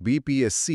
BPSC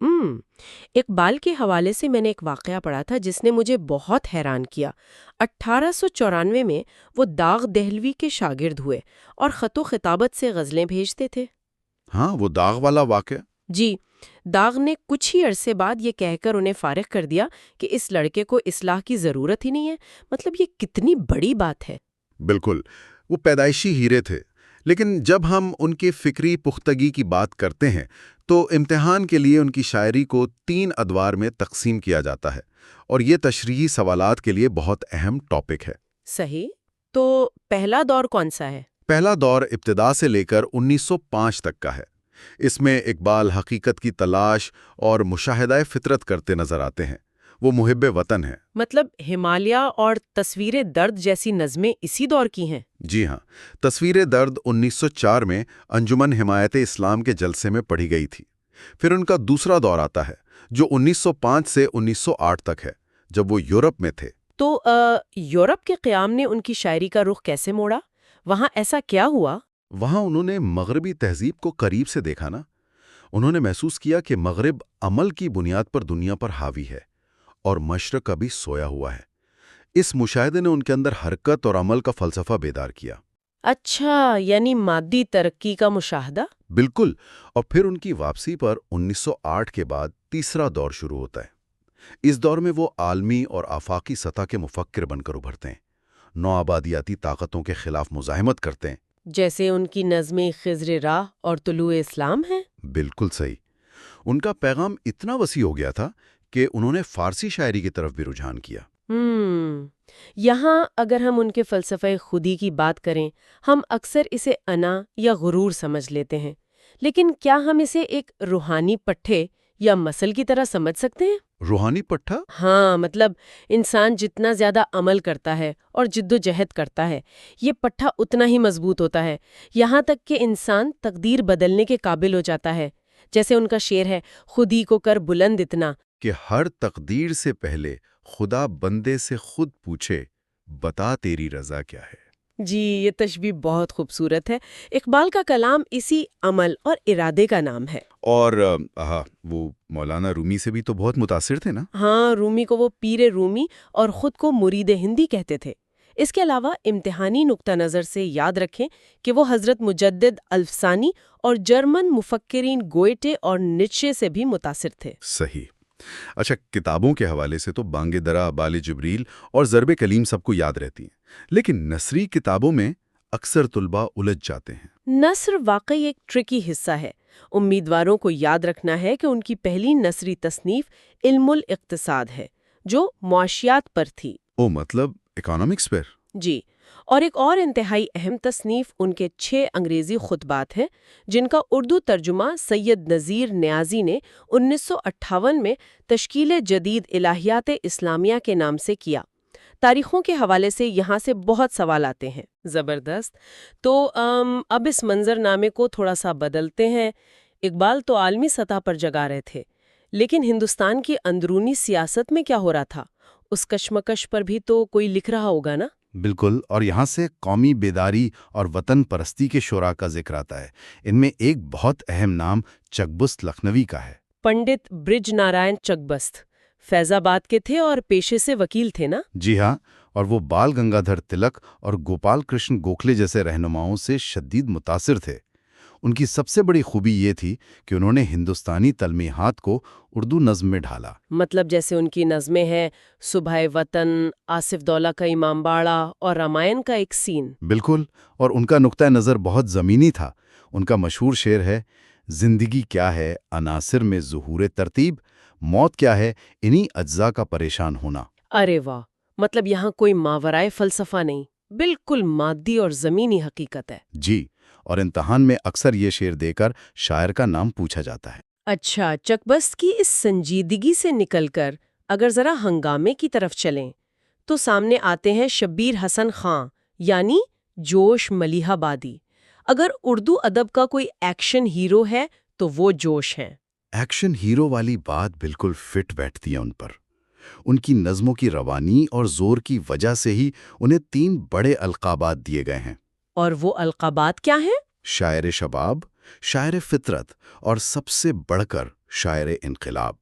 Iqbal کے حوالے سے میں نے ایک واقعہ پڑھا تھا جس نے مجھے بہت حیران کیا۔ 1894 میں وہ داغ دہلوی کے شاگرد ہوئے اور خط و خطابت سے غزلیں بھیجتے تھے۔ ہاں، وہ داغ والا واقعہ۔ جی، داغ نے کچھ ہی عرصے بعد یہ کہہ کر انہیں فارغ کر دیا کہ اس لڑکے کو اصلاح کی ضرورت ہی نہیں ہے۔ مطلب یہ کتنی بڑی بات ہے۔ بالکل، وہ پیدائشی ہیرے تھے، لیکن جب ہم ان کی فکری پختگی کی بات کرتے ہیں تو امتحان کے لیے ان کی شاعری کو 3 ادوار میں تقسیم کیا جاتا ہے، اور یہ تشریحی سوالات کے لیے بہت اہم ٹاپک ہے۔ صحیح، تو پہلا دور کون سا ہے؟ پہلا دور ابتدا سے لے کر 1905 تک کا ہے۔ اس میں اقبال حقیقت کی تلاش اور مشاہدہ فطرت کرتے نظر آتے ہیں۔ وہ محب وطن ہیں۔ مطلب ہمالیہ اور تصویر درد جیسی نظمیں اسی دور کی ہیں؟ جی ہاں، تصویر درد 1904 میں انجمن حمایت اسلام کے جلسے میں پڑھی گئی تھی۔ پھر ان کا دوسرا دور آتا ہے جو 1905 سے 1908 تک ہے، جب وہ یورپ میں تھے۔ تو یورپ کے قیام نے ان کی شاعری کا رخ کیسے موڑا؟ وہاں ایسا کیا ہوا؟ وہاں انہوں نے مغربی تہذیب کو قریب سے دیکھا نا۔ انہوں نے محسوس کیا کہ مغرب عمل کی بنیاد پر دنیا پر حاوی ہے اور مشرق ابھی سویا ہوا ہے۔ اس مشاہدے نے ان کے اندر حرکت اور عمل کا فلسفہ بیدار کیا۔ اچھا، یعنی مادی ترقی کا مشاہدہ؟ بالکل، اور پھر ان کی واپسی پر 1908 کے بعد تیسرا دور شروع ہوتا ہے۔ اس دور میں وہ عالمی اور آفاقی سطح کے مفکر بن کر ابھرتے ہیں، نوآبادیاتی طاقتوں کے خلاف مزاحمت کرتے ہیں۔ جیسے ان کی نظمیں خضر راہ اور طلوع اسلام ہیں؟ بالکل صحیح۔ ان کا پیغام اتنا وسیع ہو گیا تھا کہ انہوں نے فارسی شاعری کی طرف بھی رجحان کیا۔ یہاں اگر ہم ان کے فلسفہ خودی کی بات کریں، ہم اکثر اسے انا یا غرور سمجھ لیتے ہیں، لیکن کیا ہم اسے ایک روحانی پٹھے یا مسل کی طرح سمجھ سکتے ہیں؟ روحانی پٹھا؟ ہاں، مطلب انسان جتنا زیادہ عمل کرتا ہے اور جد و جہد کرتا ہے، یہ پٹھا اتنا ہی مضبوط ہوتا ہے، یہاں تک کہ انسان تقدیر بدلنے کے قابل ہو جاتا ہے۔ جیسے ان کا شعر ہے، خودی کو کر بلند اتنا کہ ہر تقدیر سے پہلے خدا بندے سے خود پوچھے، بتا تیری رضا کیا ہے۔ جی، یہ تشبیہ بہت خوبصورت ہے۔ اقبال کا کلام اسی عمل اور ارادے کا نام ہے۔ اور وہ مولانا رومی سے بھی تو بہت متاثر تھے نا؟ ہاں، رومی کو وہ پیر رومی اور خود کو مرید ہندی کہتے تھے۔ اس کے علاوہ امتحانی نقطہ نظر سے یاد رکھیں کہ وہ حضرت مجدد الفسانی اور جرمن مفکرین گوئٹے اور نیچے سے بھی متاثر تھے۔ صحیح۔ اچھا، کتابوں کے حوالے سے تو بانگ درا، بال جبریل اور ضرب کلیم سب کو یاد رہتی ہیں، لیکن نثری کتابوں میں اکثر طلباء الجھ جاتے ہیں۔ نثر واقعی ایک ٹرکی حصہ ہے۔ امیدواروں کو یاد رکھنا ہے کہ ان کی پہلی نثری تصنیف علم الاقتصاد ہے، جو معاشیات پر تھی۔ مطلب اکانومکس پر؟ جی، اور ایک اور انتہائی اہم تصنیف ان کے 6 انگریزی خطبات ہیں، جن کا اردو ترجمہ سید نذیر نیازی نے 1958 میں تشکیل جدید الہیات اسلامیہ کے نام سے کیا۔ تاریخوں کے حوالے سے یہاں سے بہت سوال آتے ہیں۔ زبردست۔ تو اب اس منظر نامے کو تھوڑا سا بدلتے ہیں۔ اقبال تو عالمی سطح پر جگا رہے تھے، لیکن ہندوستان کی اندرونی سیاست میں کیا ہو رہا تھا؟ اس کشمکش پر بھی تو کوئی لکھ رہا ہوگا نا؟ بالکل، اور یہاں سے قومی بیداری اور وطن پرستی کے شعراء کا ذکر آتا ہے۔ ان میں ایک بہت اہم نام چکبست لکھنوی کا ہے۔ پنڈت برج نارائن چکبست فیض آباد کے تھے اور پیشے سے وکیل تھے نا؟ جی ہاں، اور وہ بال گنگادھر تلک اور گوپال کرشن گوکھلے جیسے رہنماؤں سے شدید متاثر تھے۔ ان کی سب سے بڑی خوبی یہ تھی کہ انہوں نے ہندوستانی تلمیحات کو اردو نظم میں ڈھالا۔ مطلب جیسے ان کی نظمیں ہیں صبح وطن، آصف دولہ کا امام باڑہ اور رامائن کا ایک سین۔ بالکل، اور ان کا نقطہ نظر بہت زمینی تھا۔ ان کا مشہور شعر ہے، زندگی کیا ہے عناصر میں ظہور ترتیب، موت کیا ہے انہی اجزاء کا پریشان ہونا۔ ارے واہ، مطلب یہاں کوئی ماورائے فلسفہ نہیں، بالکل مادی اور زمینی حقیقت ہے۔ جی، اور امتحان میں اکثر یہ شعر دے کر شاعر کا نام پوچھا جاتا ہے۔ اچھا، چکبست کی اس سنجیدگی سے نکل کر اگر ذرا ہنگامے کی طرف چلیں تو سامنے آتے ہیں شبیر حسن خان، یعنی جوش ملیحہ بادی۔ اگر اردو ادب کا کوئی ایکشن ہیرو ہے تو وہ جوش ہیں۔ ایکشن ہیرو والی بات بالکل فٹ بیٹھتی ہے ان پر۔ ان کی نظموں کی روانی اور زور کی وجہ سے ہی انہیں 3 بڑے القابات دیے گئے ہیں۔ اور وہ القابات کیا ہیں؟ شاعر شباب، شاعر فطرت اور سب سے بڑھ کر شاعر انقلاب۔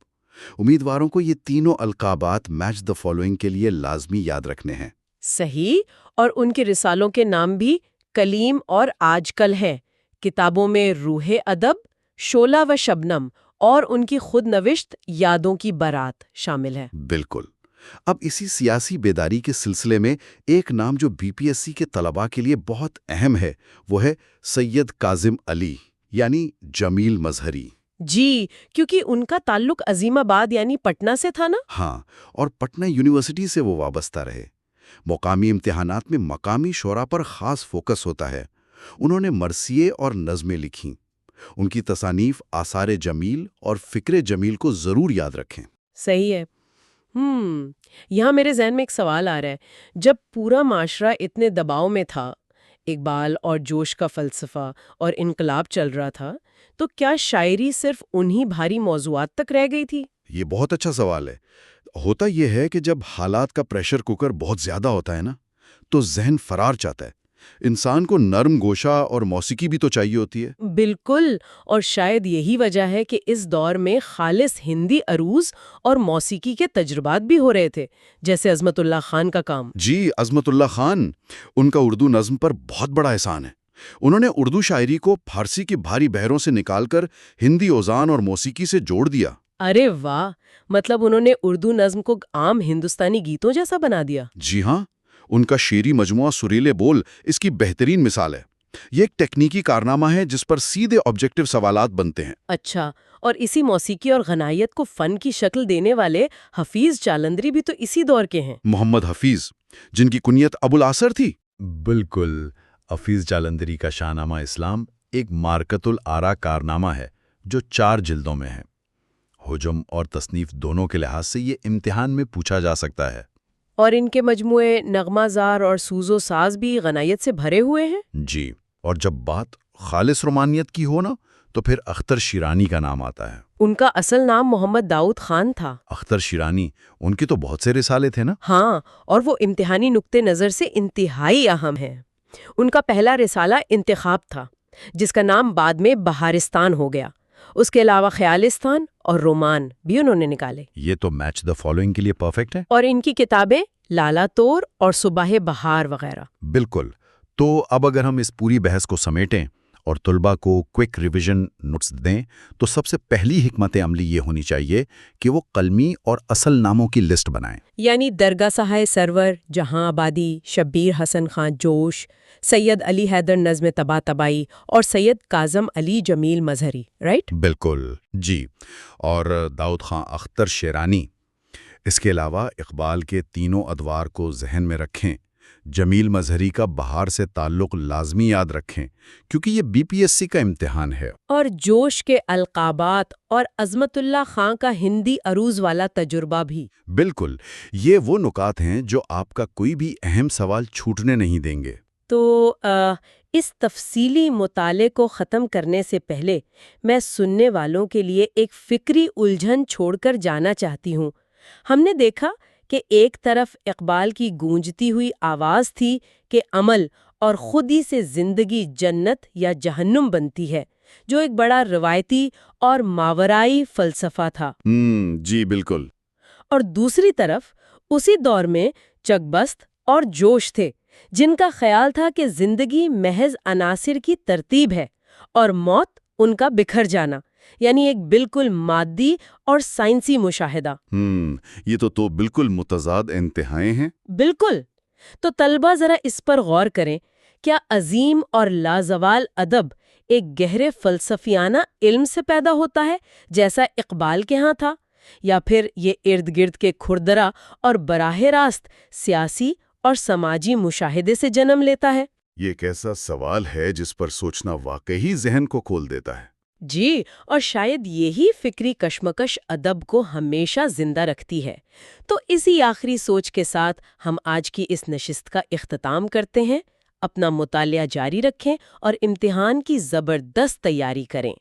امیدواروں کو یہ تینوں القابات میچ دا فالوئنگ کے لیے لازمی یاد رکھنے ہیں۔ صحیح، اور ان کے رسالوں کے نام بھی کلیم اور آج کل ہیں۔ کتابوں میں روح ادب، شعلہ و شبنم اور ان کی خود نوشت یادوں کی بارات شامل ہے۔ بالکل۔ اب اسی سیاسی بیداری کے سلسلے میں ایک نام جو بی پی ایس سی کے طلباء کے لیے بہت اہم ہے، وہ ہے سید کاظم علی، یعنی جمیل مظہری۔ جی، کیونکہ ان کا تعلق عظیم آباد یعنی پٹنہ سے تھا نا؟ ہاں، اور پٹنہ یونیورسٹی سے وہ وابستہ رہے۔ مقامی امتحانات میں مقامی شعراء پر خاص فوکس ہوتا ہے۔ انہوں نے مرثیے اور نظمیں لکھیں۔ ان کی تصانیف آثار جمیل اور فکر جمیل کو ضرور یاد رکھیں۔ صحیح ہے۔ یہاں میرے ذہن میں ایک سوال آ رہا ہے، جب پورا معاشرہ اتنے دباؤ میں تھا، اقبال اور جوش کا فلسفہ اور انقلاب چل رہا تھا، تو کیا شاعری صرف انہی بھاری موضوعات تک رہ گئی تھی؟ یہ بہت اچھا سوال ہے۔ ہوتا یہ ہے کہ جب حالات کا پریشر کوکر بہت زیادہ ہوتا ہے نا، تو ذہن فرار چاہتا ہے۔ انسان کو نرم گوشہ اور موسیقی بھی تو چاہیے ہوتی ہے۔ بالکل، اور شاید یہی وجہ ہے کہ اس دور میں خالص ہندی عروض اور موسیقی کے تجربات بھی ہو رہے تھے، جیسے عظمت اللہ خان کا کام۔ جی، عظمت اللہ خان، ان کا اردو نظم پر بہت بڑا احسان ہے۔ انہوں نے اردو شاعری کو فارسی کی بھاری بحروں سے نکال کر ہندی اوزان اور موسیقی سے جوڑ دیا۔ ارے واہ، مطلب انہوں نے اردو نظم کو عام ہندوستانی گیتوں جیسا بنا دیا۔ جی ہاں، ان کا شعری مجموعہ سریلے بول اس کی بہترین مثال ہے۔ یہ ایک تکنیکی کارنامہ ہے جس پر سیدھے آبجیکٹو سوالات بنتے ہیں۔ اچھا، اور اسی موسیقی اور غنائیت کو فن کی شکل دینے والے حفیظ جالندری بھی تو اسی دور کے ہیں۔ محمد حفیظ، جن کی کنیت ابو الاثر تھی۔ بالکل، حفیظ جالندری کا شاہ نامہ اسلام ایک مارکت الآرا کارنامہ ہے جو 4 جلدوں میں ہے۔ حجم اور تصنیف دونوں کے لحاظ سے یہ امتحان میں پوچھا جا سکتا ہے۔ اور ان کے مجموعے نغمہ زار اور سوز و ساز بھی غنائیت سے بھرے ہوئے ہیں۔ جی، اور جب بات خالص رومانیت کی ہو نا، تو پھر اختر شیرانی کا نام آتا ہے۔ ان کا اصل نام محمد داؤد خان تھا۔ اختر شیرانی، ان کے تو بہت سے رسالے تھے نا۔ ہاں، اور وہ امتحانی نقطے نظر سے انتہائی اہم ہے۔ ان کا پہلا رسالہ انتخاب تھا، جس کا نام بعد میں بہارستان ہو گیا۔ اس کے علاوہ خیالستان اور رومان بھی انہوں نے نکالے۔ یہ تو میچ دا فالوئنگ کے لیے پرفیکٹ ہے۔ اور ان کی کتابیں لالا تور اور صبح بہار وغیرہ۔ بالکل۔ تو اب اگر ہم اس پوری بحث کو سمیٹیں اور طلباء کو کوئک ریویژن نوٹس دیں، تو سب سے پہلی حکمت عملی یہ ہونی چاہیے کہ وہ قلمی اور اصل ناموں کی لسٹ بنائیں۔ یعنی درگاہ صاحب سرور جہاں آبادی، شبیر حسن خان جوش، سید علی حیدر نظم طبع طبائی اور سید کاظم علی جمیل مظہری، رائٹ؟ بالکل جی، اور داؤد خان اختر شیرانی۔ اس کے علاوہ اقبال کے تینوں ادوار کو ذہن میں رکھیں۔ جمیل مظہری کا بہار سے تعلق لازمی یاد رکھیں، کیونکہ یہ بی پی ایس سی کا امتحان ہے۔ اور جوش کے القابات اور عظمت اللہ خان کا ہندی عروض والا تجربہ بھی۔ بالکل، یہ وہ نکات ہیں جو آپ کا کوئی بھی اہم سوال چھوٹنے نہیں دیں گے۔ تو اس تفصیلی مطالعے کو ختم کرنے سے پہلے میں سننے والوں کے لیے ایک فکری الجھن چھوڑ کر جانا چاہتی ہوں۔ ہم نے دیکھا کہ ایک طرف اقبال کی گونجتی ہوئی آواز تھی کہ عمل اور خود ہی سے زندگی جنت یا جہنم بنتی ہے، جو ایک بڑا روایتی اور ماورائی فلسفہ تھا۔ جی بالکل۔ اور دوسری طرف اسی دور میں چکبست اور جوش تھے، جن کا خیال تھا کہ زندگی محض عناصر کی ترتیب ہے اور موت ان کا بکھر جانا، یعنی ایک بالکل مادی اور سائنسی مشاہدہ۔ یہ تو بالکل متضاد انتہائیں ہیں۔ بالکل۔ تو طلبہ ذرا اس پر غور کریں، کیا عظیم اور لازوال ادب ایک گہرے فلسفیانہ علم سے پیدا ہوتا ہے جیسا اقبال کے ہاں تھا، یا پھر یہ ارد گرد کے کھردرا اور براہ راست سیاسی اور سماجی مشاہدے سے جنم لیتا ہے؟ یہ ایک ایسا سوال ہے جس پر سوچنا واقعی ذہن کو کھول دیتا ہے۔ جی، اور شاید یہی فکری کشمکش ادب کو ہمیشہ زندہ رکھتی ہے۔ تو اسی آخری سوچ کے ساتھ ہم آج کی اس نشست کا اختتام کرتے ہیں۔ اپنا مطالعہ جاری رکھیں اور امتحان کی زبردست تیاری کریں۔